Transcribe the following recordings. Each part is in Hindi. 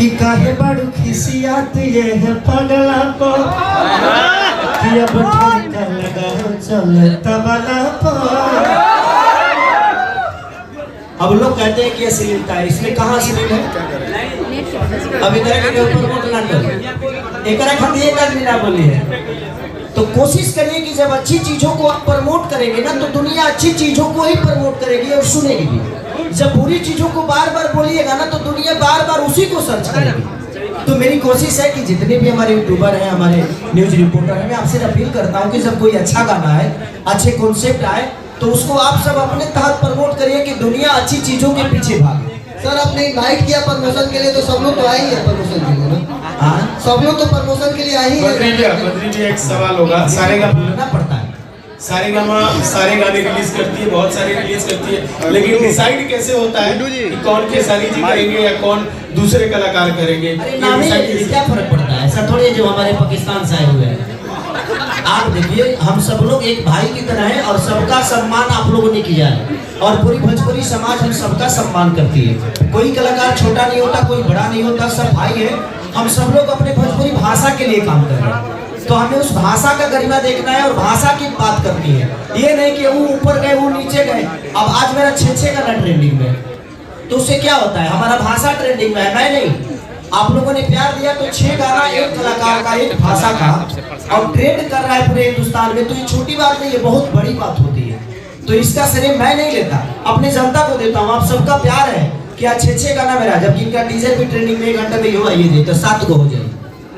कि काहे बड़ू खिसियात ये है पगला को कि अब ठुमका लगा चल तबला पर। अब लोग कहते हैं कि अश्लीलता है, इसमें कहाँ अश्लील है? अब इधर के ऊपर वोट ना करो, एक खातिर एक आदमी ना बोली है। तो कोशिश करिए कि जब अच्छी चीजों को आप प्रमोट करेंगे ना तो दुनिया अच्छी चीजों को ही प्रमोट करेगी और सुनेगी भी। जब बुरी चीजों को बार बार बोलिएगा ना तो दुनिया बार बार उसी को सर्च करेगी। तो मेरी कोशिश है कि जितने भी हमारे यूट्यूबर हैं, हमारे न्यूज रिपोर्टर हैं, मैं आपसे अपील करता हूं कि जब कोई अच्छा गाना है, अच्छे कॉन्सेप्ट आए तो उसको आप सब अपने तहत प्रमोट करिए कि दुनिया अच्छी चीजों के पीछे भागे। सर आपने इनवाइट किया प्रमोशन के लिए तो सब लोग तो आए ही है प्रमोशन के लिए ना? हाँ सब लोग तो प्रमोशन के लिए आए ही है। बद्री जी एक सवाल होगा, सारेगामा बोलना पड़ता है। सारेगामा सारे गाने रिलीज करती है, बहुत सारे रिलीज करती है, लेकिन डिसाइड कैसे होता है कि कौन खेसारी जी करेंगे या कौन दूसरे कलाकार करेंगे? क्या फर्क पड़ता है? ऐसा थोड़ी जो हमारे पाकिस्तान से आए हुए हैं। आप देखिए हम सब लोग एक भाई की तरह हैं और सबका सम्मान आप लोगों ने किया है और पूरी भोजपुरी समाज हम सबका सम्मान करती है। कोई कलाकार छोटा नहीं होता, कोई बड़ा नहीं होता, सब भाई है। हम सब लोग अपने भोजपुरी भाषा के लिए काम कर रहे हैं, तो हमें उस भाषा का गरिमा देखना है और भाषा की बात करनी है। ये नहीं कि वो ऊपर गए वो नीचे गए। अब आज मेरा 6 गाना ट्रेंडिंग में, तो उससे क्या होता है? हमारा भाषा ट्रेंडिंग में है, मैं नहीं। आप लोगों ने प्यार दिया तो 6 गाना एक कलाकार का, एक भाषा का, और ट्रेंड कर रहा है पूरे हिंदुस्तान में। तो ये छोटी बात नहीं, ये बहुत बड़ी बात होती है। तो इसका श्रेय मैं नहीं लेता, अपने जनता को देता हूँ। आप सबका प्यार है कि आज 6 गाना मेरा, जबकि इनका डीजे भी ट्रेंडिंग में 1 घंटे में ये दे तो 7 गो हो जाए,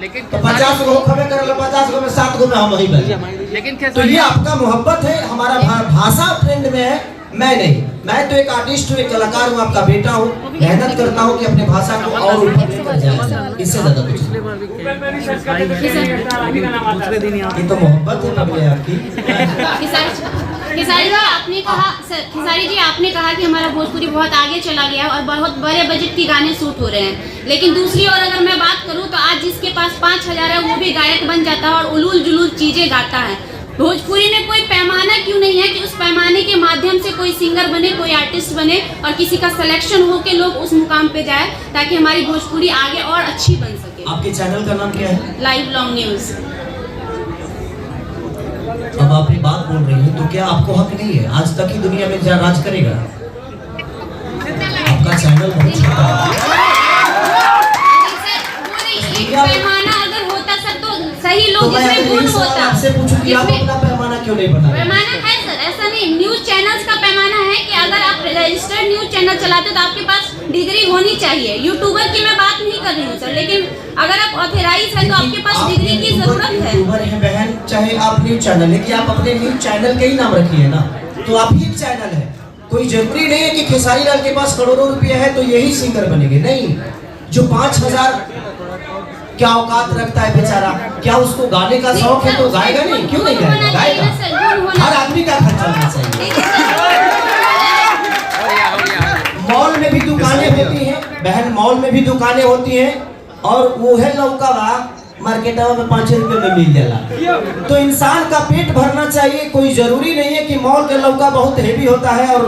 लेकिन तो 50 गो खबे कर लो, 50 गो में 7 गो में हम वही बजे। लेकिन तो ये आपका मोहब्बत है, हमारा भाषा ट्रेंड में है, मैं नहीं। मैं तो एक आर्टिस्ट हूँ, एक कलाकार हूँ, आपका बेटा हूँ, मेहनत करता हूँ कि अपने भाषा को और ऊपर लेकर जाए, इससे ज्यादा कुछ नहीं। ये तो मोहब्बत है पगले आपकी। खेसारी जी आपने कहा, खेसारी जी आपने कहा कि हमारा भोजपुरी बहुत आगे चला गया और बहुत बड़े बजट के गाने शूट हो रहे हैं, लेकिन दूसरी ओर अगर मैं बात करूं तो आज जिसके पास 5,000 है वो भी गायक बन जाता है और उलूल जुलूल चीजें गाता है। भोजपुरी में कोई पैमाना क्यों नहीं है कि उस पैमाने के माध्यम से कोई सिंगर बने, कोई आर्टिस्ट बने और किसी का सिलेक्शन हो के लोग उस मुकाम पे जाए ताकि हमारी भोजपुरी आगे और अच्छी बन सके? आपके चैनल का नाम क्या है? Live long news. अब आप ये बात बोल रही हैं तो क्या आपको हक नहीं है? आज तक ही दुनिया में क्या राज करेगा? आपका चैनल बहुत छोटा है। पैमाना अगर होता सर तो सही लोग इसमें गुण होता। आपसे पूछूं कि आप अपना पैमाना क्यों नहीं बता? पैमाना है सर, ऐसा नहीं। न्यूज चैनल्स का पैमाना है कि अगर आप रजिस्टर्ड न्यूज चैनल चलाते हो तो आपके पास डिग्री होनी चाहिए। यूट्यूबर की मैं बात नहीं कर रही हूँ सर, लेकिन अगर आप ऑथराइज है तो आपके पास डिग्री की जरूरत है। यूट्यूबर है बहन, चाहे आप न्यूज चैनल है कि आप अपने न्यूज चैनल के ही नाम रखिए ना, तो आप ही चैनल है। कोई जरूरी नहीं है कि खेसारी लाल के पास करोड़ों रुपया है तो यही सिंगर बनेंगे, नहीं। जो 5,000 क्या औकात रखता है बेचारा, क्या उसको गाने का शौक है तो गाएगा नहीं? क्यों नहीं गाएगा? गाएगा। हर आदमी का खर्च चलना चाहिए। मॉल में भी दुकानें होती हैं बहन, मॉल में भी दुकानें होती हैं और वो है लौका मार्केटवा में 5 रुपए में मिल जाला। तो इंसान का पेट भरना चाहिए। कोई जरूरी नहीं है कि मॉल का लौका बहुत हेवी होता है और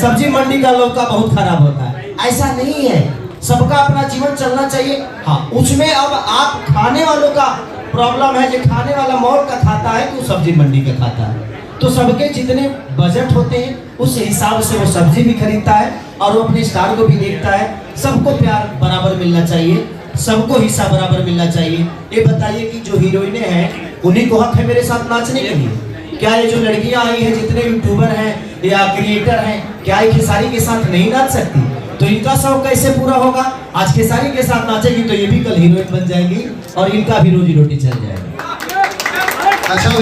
सब्जी मंडी का लौका बहुत खराब होता है, ऐसा नहीं है। सबका अपना जीवन चलना चाहिए। हाँ, उसमें अब आप खाने वालों का प्रॉब्लम है, जो खाने वाला मॉल का खाता है कि सब्जी मंडी का खाता है। तो सबके जितने बजट होते हैं उस हिसाब से वो सब्जी भी खरीदता है और वो अपने स्टार को भी देखता है। सबको प्यार बराबर मिलना चाहिए, सबको हिस्सा बराबर मिलना चाहिए। ये बताइए कि जो हीरोइनें हैं उन्हीं को हक है मेरे साथ नाचने के लिए? क्या ये जो लड़कियां आई हैं, जितने यूट्यूबर हैं या क्रिएटर हैं, क्या ये खेसारी के साथ नहीं नाच सकती? तो इनका शौक कैसे पूरा होगा? आज खेसारी के साथ नाचेगी तो ये भी कल हीरोइन बन जाएगी और इनका भी रोजी रोटी चल जाएगी। अच्छा।